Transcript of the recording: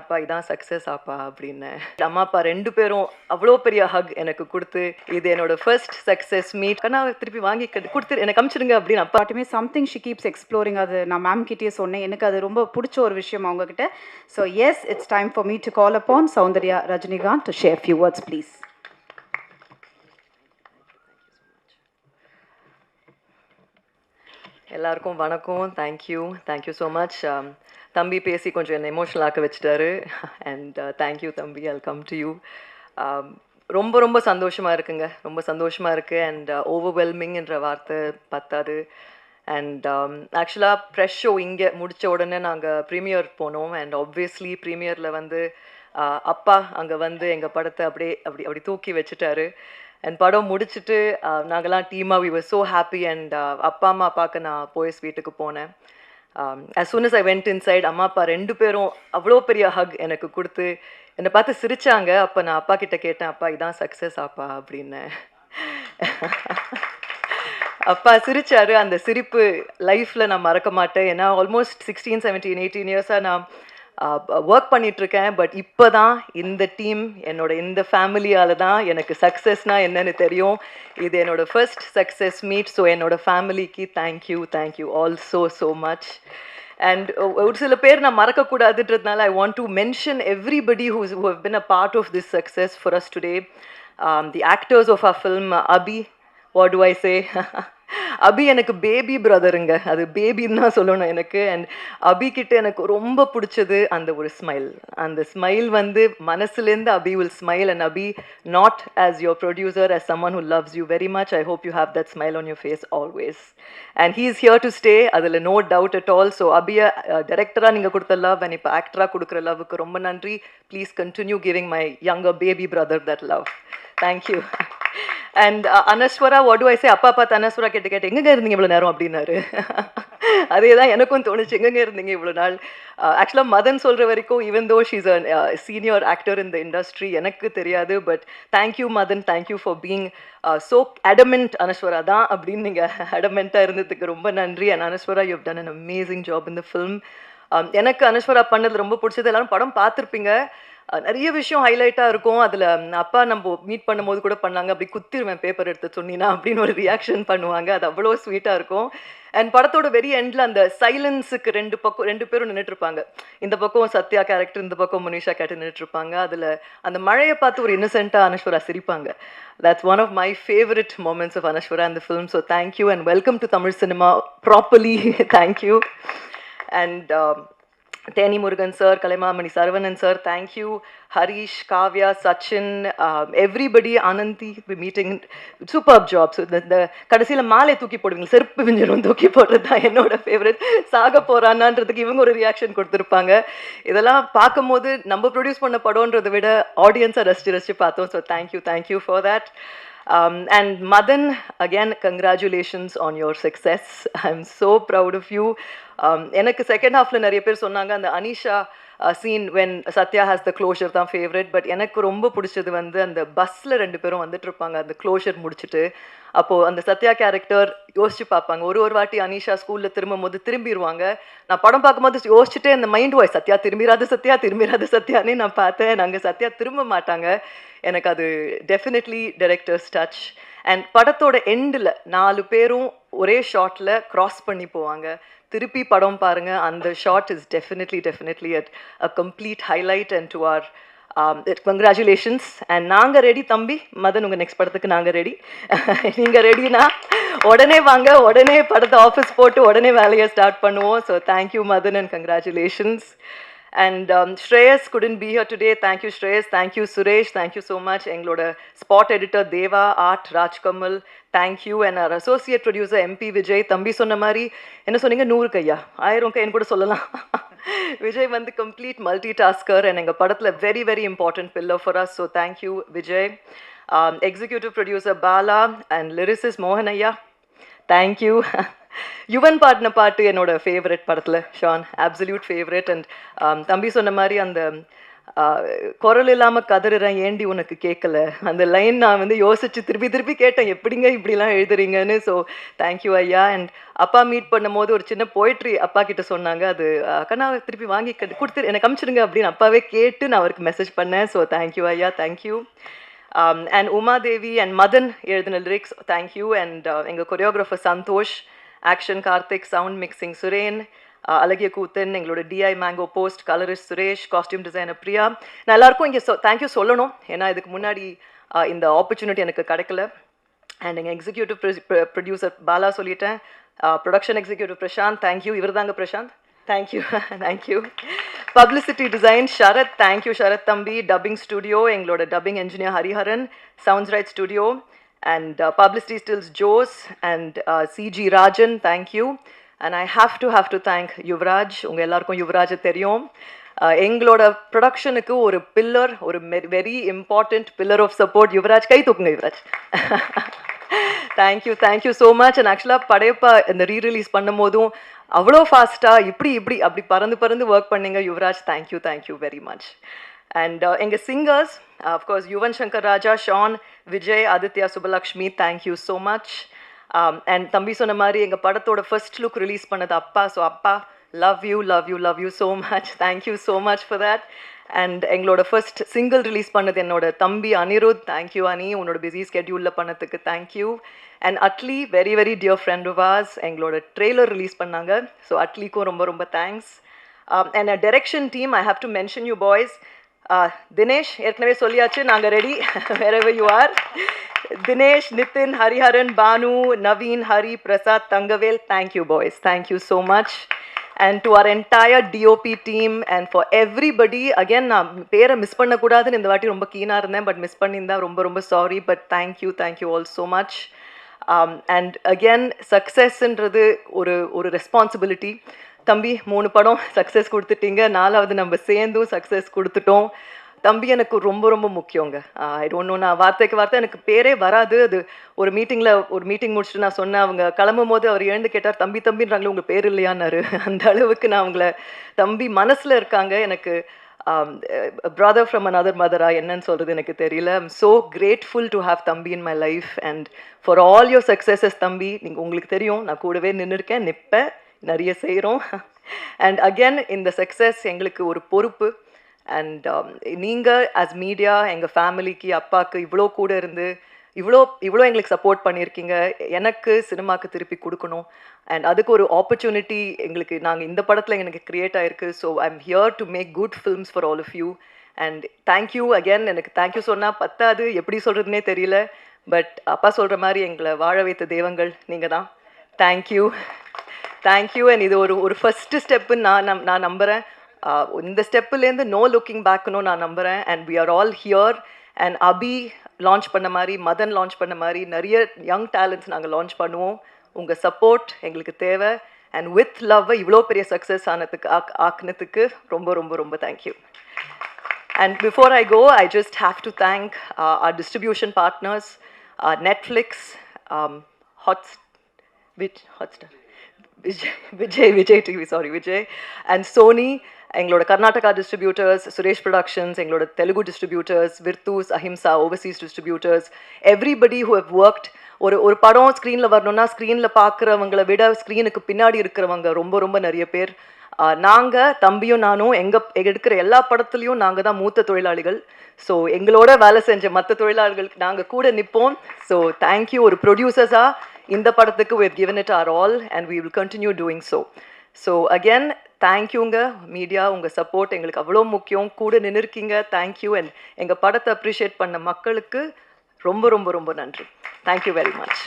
அப்பா இதான் சக்ஸஸ் ஆப்பா அப்படின்னேன். அம்மா அப்பா 2 பேரும் அவ்வளோ பெரிய ஹக் எனக்கு குடுத்து, இது என்னோட ஃபர்ஸ்ட் சக்ஸஸ் மீட். ஆனா திருப்பி வாங்கி குடுத்து எனக்கு அனுப்பிச்சிடுங்க அப்படின்னு அப்பா பாட்டுமே சம்திங் ஷி கீப்ஸ் எக்ஸ்ப்ளோரிங். அது நான் மேம் கிட்டேயே சொன்னேன். எனக்கு அது ரொம்ப பிடிச்ச ஒரு விஷயம் அவங்ககிட்ட. So yes, it's time for me to call upon Soundarya Rajinikanth to share few words please. எல்லாருக்கும் வணக்கம். Thank you so much. தம்பி பேசி கொஞ்சம் என்னை எமோஷனல் ஆக்க வச்சுட்டாரு. அண்ட் தேங்க்யூ தம்பி, ஐல் கம் டு யூ. ரொம்ப ரொம்ப சந்தோஷமாக இருக்குங்க, ரொம்ப சந்தோஷமாக இருக்குது. அண்ட் ஓவர்வெல்மிங்ன்ற வார்த்தை பத்தாது. அண்ட் ஆக்சுவலாக ப்ரெஷ் ஷோ இங்கே முடித்த உடனே நாங்கள் ப்ரீமியர் போனோம். அண்ட் ஆப்வியஸ்லி ப்ரீமியரில் வந்து அப்பா அங்கே வந்து எங்கள் படத்தை அப்படியே அப்படி தூக்கி வச்சுட்டாரு. அண்ட் படம் முடிச்சுட்டு நாங்கள்லாம் டீமாக we were so happy. And அப்பா அம்மா பார்க்க நான் போயஸ் வீட்டுக்கு போனேன். as soon as I went inside, அம்மா அப்பா 2 பேரும் அவ்வளோ பெரிய ஹக் எனக்கு கொடுத்து என்னை பார்த்து சிரிச்சாங்க. அப்போ நான் அப்பா கிட்ட கேட்டேன், அப்பா இதான் சக்ஸஸ் ஆப்பா அப்படின்னேன். அப்பா சிரிச்சாரு. அந்த சிரிப்பு லைஃப்பில் நான் மறக்க மாட்டேன். ஏன்னா ஆல்மோஸ்ட் 16, 17, 18 இயர்ஸாக நான் ஒர்க் பண்ணிகிட்ருக்கேன். பட் இப்போ தான் இந்த டீம், என்னோட இந்த ஃபேமிலியால் தான் எனக்கு சக்ஸஸ்னால் என்னென்னு தெரியும். இது என்னோடய ஃபர்ஸ்ட் சக்ஸஸ் மீட். ஸோ என்னோடய ஃபேமிலிக்கு thank you all so much. And ஒரு சில பேர் நான் மறக்கக்கூடாதுன்றதுனால I want to mention everybody who have been a part of this success for us today. The actors of our film, Abhi, what do I say? அபி எனக்கு baby பிரதருங்க, அது பேபின்னு தான் சொல்லணும் எனக்கு. அண்ட் அபி கிட்ட எனக்கு ரொம்ப பிடிச்சது அந்த ஒரு ஸ்மைல். அந்த ஸ்மைல் வந்து மனசுலேருந்து Abhi will smile. And Abhi, not as your producer, as someone who loves you very much, I hope you have that smile on your face always. And he is here to stay, அதில் no doubt at all. So அபியை டைரக்டராக நீங்கள் கொடுத்த love and இப்போ ஆக்டராக கொடுக்குற லவ்வுக்கு ரொம்ப நன்றி. Please continue giving my younger baby brother that love. Thank you. And Anaswara, what do I say, அப்பா பார்த்து அனஸ்வரா கேட்டு எங்கெங்க இருந்தீங்க இவ்வளோ நேரம் அப்படின்னாரு. அதே தான் எனக்கும் தோணுச்சு, எங்கெங்க இருந்தீங்க இவ்வளோ நாள். ஆக்சுவலாக மதன் சொல்கிற வரைக்கும் even though she's a senior actor in the industry, எனக்கு தெரியாது. But thank you Madan, thank you for being so adamant. Anaswara தான் அப்படின்னு நீங்கள் அடமெண்ட்டாக இருந்ததுக்கு ரொம்ப நன்றி. And Anaswara, you have done an amazing job in the film. எனக்கு அனஸ்வரா பண்ணது ரொம்ப பிடிச்சது. எல்லாரும் படம் பார்த்துருப்பீங்க, நிறைய விஷயம் ஹைலைட்டாக இருக்கும். அதில் அப்பா நம்ம மீட் பண்ணும்போது கூட பண்ணாங்க, அப்படி குத்திடுவேன் பேப்பர் எடுத்து சொன்னீங்கன்னா அப்படின்னு ஒரு ரியாக்ஷன் பண்ணுவாங்க. அது அவ்வளோ ஸ்வீட்டாக இருக்கும். அண்ட் படத்தோட வெரி எண்டில் அந்த சைலன்ஸுக்கு 2 பேரும் நின்றுட்டுருப்பாங்க. இந்த பக்கம் சத்யா கேரக்டர், இந்த பக்கம் முனிஷா கேரக்டர் நின்றுட்டுருப்பாங்க. அதில் அந்த மழையை பார்த்து ஒரு இன்னசென்ட்டாக அனஸ்வரா சிரிப்பாங்க. That's one of my favorite moments of Anashwara in the film. So thank you and welcome to Tamil cinema properly. Thank you. And Teni Murugan sir, Kalaimamani Saravanan sir, thank you. Harish, Kavya, Sachin, everybody, Ananthi, we're meeting. Superb job. So the கடைசியில் மாலை தூக்கி போடுவீங்க, செருப்பு விஞ்சிரும் தூக்கி போடுறது தான் என்னோட favourite. சாக போகிறான்னான்றதுக்கு இவங்க ஒரு ரியாக்ஷன் கொடுத்துருப்பாங்க. இதெல்லாம் பார்க்கும்போது நம்ம ப்ரொடியூஸ் பண்ண படம்ன்றதை விட ஆடியன்ஸை ரசித்து பார்த்தோம். So thank you for that. And Madan, again, congratulations on your success. I'm so proud of you. எனக்கு செகண்ட் ஹாஃபில் நிறைய பேர் சொன்னாங்க அந்த Anisha scene when Sathya has the closure தான் ஃபேவரட். பட் எனக்கு ரொம்ப பிடிச்சது வந்து அந்த பஸ்ஸில் 2 பேரும் வந்துட்டு இருப்பாங்க அந்த க்ளோஷர் முடிச்சுட்டு. அப்போது அந்த சத்யா கேரக்டர் யோசிச்சு பார்ப்பாங்க. ஒரு வாட்டி அனிஷா ஸ்கூலில் திரும்பும் போது திரும்பிடுவாங்க. நான் படம் பார்க்கும்போது யோசிச்சுட்டே அந்த மைண்ட் வாய்ஸ், சத்யா திரும்பிராது சத்யானே நான் பார்த்தேன். நாங்கள் சத்யா திரும்ப மாட்டாங்க. எனக்கு அது டெஃபினெட்லி டைரக்டர்ஸ் டச். அண்ட் படத்தோட எண்டில் 4 பேரும் ஒரே ஷாட்டில் க்ராஸ் பண்ணி போவாங்க. திருப்பி படம் பாருங்கள், அந்த shot is definitely a complete highlight. And to our congratulations. And நாங்கள் ரெடி தம்பி. மதன், உங்கள் நெக்ஸ்ட் படத்துக்கு நாங்கள் ரெடி. நீங்கள் ரெடினா உடனே வாங்க, உடனே படத்தை ஆஃபீஸ் போட்டு உடனே வேலையை ஸ்டார்ட் பண்ணுவோம். So thank you Madan and congratulations. And Shreyas couldn't be here today. Thank you Shreyas, thank you Suresh, thank you so much. Engloda spot editor Deva, art Rajkamal, thank you. And our associate producer MP Vijay. Thambi sonna mari enna soninga 100 kaiya 1000 kai enkuda sollalam. Vijay வந்து complete multitasker and enga padathla very important pillar for us. So thank you Vijay. Executive producer Bala and lyricist Mohan Ayya, thank you. Yuvan பாடின பாட்டு என்னோட favourite படத்தில், Shawn, absolute favourite. And தம்பி சொன்ன மாதிரி அந்த குரல் இல்லாமல் கதறுறேன் ஏண்டி உனக்கு கேட்கல அந்த லைன் நான் வந்து யோசிச்சு திருப்பி திருப்பி கேட்டேன் எப்படிங்க இப்படிலாம் எழுதுறீங்கன்னு. ஸோ தேங்க்யூ ஐயா. அண்ட் அப்பா மீட் பண்ணும்போது ஒரு சின்ன போய்ட்ரி அப்பா கிட்ட சொன்னாங்க, அது அக்கா நான் திருப்பி வாங்கி கொடுத்து எனக்கு அமிச்சிடுங்க அப்படின்னு அப்பாவே கேட்டு நான் அவருக்கு மெசேஜ் பண்ணேன். ஸோ தேங்க்யூ ஐயா, thank you. And Umadevi and Madan எழுதின லிரிக்ஸ் தேங்க்யூ. அண்ட் எங்கள் choreographer Santhosh, action Karthik, sound mixing Suren, அழகிய கூத்தன், எங்களோட DI mango post, colourist Suresh, costume designer Priya. நான் எல்லாருக்கும் இங்கே தேங்க்யூ சொல்லணும், ஏன்னா இதுக்கு முன்னாடி இந்த ஆப்பர்ச்சுனிட்டி எனக்கு கிடைக்கல. அண்ட் எங்கள் எக்ஸிக்யூட்டிவ் ப்ரொடியூசர் பாலா சொல்லிட்டேன், ப்ரொடக்ஷன் எக்ஸிக்யூட்டிவ் பிரசாந்த் தேங்க்யூ. இவர் தாங்க Prashanth, thank you thank you. Publicity design Sharath, thank you Sharath தம்பி. டப்பிங் ஸ்டுடியோ எங்களோட dubbing engineer Hariharan, sounds right studio and publicity stills Jose and Siji Rajan, thank you. And I have to thank Yuvaraj. உங்கள் எல்லாருக்கும் யுவராஜை தெரியும். எங்களோட ப்ரொடக்ஷனுக்கு ஒரு பில்லர், ஒரு very important pillar of support Yuvaraj. கை தூக்குங்க Yuvaraj. Thank you so much. And ஆக்சுவலாக படையப்பா இந்த ரீரிலீஸ் பண்ணும் போதும் அவ்வளோ ஃபாஸ்ட்டாக இப்படி அப்படி பறந்து ஒர்க் பண்ணீங்க Yuvaraj. Thank you very much. And எங்கள் singers of course Yuvan Shankar Raja, Shaan, Vijay, Aditya, Subhalakshmi, thank you so much. And தம்பி சொன்ன மாதிரி எங்கள் படத்தோட ஃபர்ஸ்ட் லுக் ரிலீஸ் பண்ணது அப்பா. ஸோ அப்பா love you so much. Thank you so much for that. And எங்களோட ஃபர்ஸ்ட் சிங்கிள் ரிலீஸ் பண்ணது என்னோட தம்பி அனிருத். தேங்க்யூ அனி, உன்னோட பிஸி ஸ்கெட்யூலில் பண்ணதுக்கு thank you. And Atlee, very dear friend of ours, எங்களோட ட்ரெய்லர் ரிலீஸ் பண்ணாங்க. ஸோ அட்லிக்கும் ரொம்ப thanks. And a direction team, I have to mention you boys. Dinesh ஏற்கனவே சொல்லியாச்சு, நாங்கள் ready wherever you are. Dinesh, Nithin, Hariharan, Bhanu, Naveen, Hari, Prasad, Thangavel, thank you boys, thank you so much. And to our entire DOP team and for everybody, again நான் பேரை miss பண்ணக்கூடாதுன்னு இந்த வாட்டி ரொம்ப கீனாக இருந்தேன், பட் மிஸ் பண்ணியிருந்தா ரொம்ப sorry. But thank you all so much. And again சக்ஸஸ்ன்றது ஒரு ரெஸ்பான்சிபிலிட்டி. தம்பி 3 படம் சக்ஸஸ் கொடுத்துட்டீங்க, 4வது நம்ம சேர்ந்தும் சக்ஸஸ் கொடுத்துட்டோம். தம்பி எனக்கு ரொம்ப முக்கியங்க. ஐ டோன்ட் நோ, நான் வார்த்தை எனக்கு பேரே வராது. அது ஒரு மீட்டிங் முடிச்சுட்டு நான் சொன்னேன், அவங்க கிளம்பும் போது அவர் எழுந்து கேட்டார், தம்பின்றாங்களே உங்கள் பேர் இல்லையான்னாரு. அந்த அளவுக்கு நான் அவங்கள தம்பி மனசில் இருக்காங்க. எனக்கு பிரதர் ஃப்ரம் அனதர் மதரா என்னன்னு சொல்கிறது எனக்கு தெரியல. I'm so grateful to have தம்பி in my life and for all your successes தம்பி. உங்களுக்கு தெரியும், நான் கூடவே நின்றுருக்கேன், நிற்பேன், நிறைய செய்கிறோம். அண்ட் அகேன் இந்த சக்ஸஸ் எங்களுக்கு ஒரு பொறுப்பு. அண்ட் நீங்கள் ஆஸ் மீடியா எங்கள் ஃபேமிலிக்கு, அப்பாவுக்கு இவ்வளோ கூட இருந்து இவ்வளோ எங்களுக்கு சப்போர்ட் பண்ணியிருக்கீங்க. எனக்கு சினிமாவுக்கு திருப்பி கொடுக்கணும். அண்ட் அதுக்கு ஒரு ஆப்பர்ச்சுனிட்டி எங்களுக்கு இந்த படத்தில் எனக்கு க்ரியேட் ஆகிருக்கு. So I am here to make good films for all of you. And thank you again. எனக்கு தேங்க்யூ சொன்னால் பத்தாது, எப்படி சொல்கிறதுனே தெரியல. பட் அப்பா சொல்கிற மாதிரி எங்களை வாழ வைத்த தெய்வங்கள் நீங்கள் தான். தேங்க்யூ. அண்ட் இது ஒரு ஃபஸ்ட்டு ஸ்டெப்புன்னு நான் நம்புகிறேன். இந்த ஸ்டெப்புலேருந்து நோ லுக்கிங் பேக்னு நான் நம்புகிறேன். And we are all here. And Abhi launch பண்ண மாதிரி, மதன் லான்ச் பண்ண மாதிரி நிறைய யங் டேலண்ட்ஸ் நாங்கள் லான்ச் பண்ணுவோம். உங்கள் சப்போர்ட் எங்களுக்கு தேவை. அண்ட் வித் லவ் இவ்வளோ பெரிய சக்ஸஸ் ஆக்குனதுக்கு ரொம்ப thank you. And before I go, I just have to thank our distribution partners, Netflix, Hotstar, Vijay TV, Vijay and Sony, எங்களோட கர்நாடகா டிஸ்ட்ரிபியூட்டர்ஸ், சுரேஷ் ப்ரொடக்ஷன்ஸ், எங்களோட தெலுங்கு டிஸ்ட்ரிபியூட்டர்ஸ், விர்த்தூஸ், Ahimsa, overseas distributors, everybody who have worked. ஒரு படம் ஸ்க்ரீனில் வரணும்னா ஸ்க்ரீனில் பார்க்குறவங்கள விட ஸ்க்ரீனுக்கு பின்னாடி இருக்கிறவங்க ரொம்ப நிறைய பேர். நாங்கள் தம்பியும் நானும் எடுக்கிற எல்லா படத்துலையும் நாங்கள் தான் மூத்த தொழிலாளிகள். ஸோ எங்களோட வேலை செஞ்ச மற்ற தொழிலாளிகளுக்கு நாங்கள் கூட நிற்போம். So thank you. ஒரு ப்ரொடியூசர்ஸாக இந்த படத்துக்கு we have given it our all and we will continue doing so. So again, தேங்க்யூங்க மீடியா, உங்கள் சப்போர்ட் எங்களுக்கு அவ்வளோ முக்கியம். கூட நின்றுருக்கீங்க, தேங்க்யூ. அண்ட் எங்கள் படத்தை அப்ரிஷியேட் பண்ண மக்களுக்கு ரொம்ப நன்றி. Thank you very much.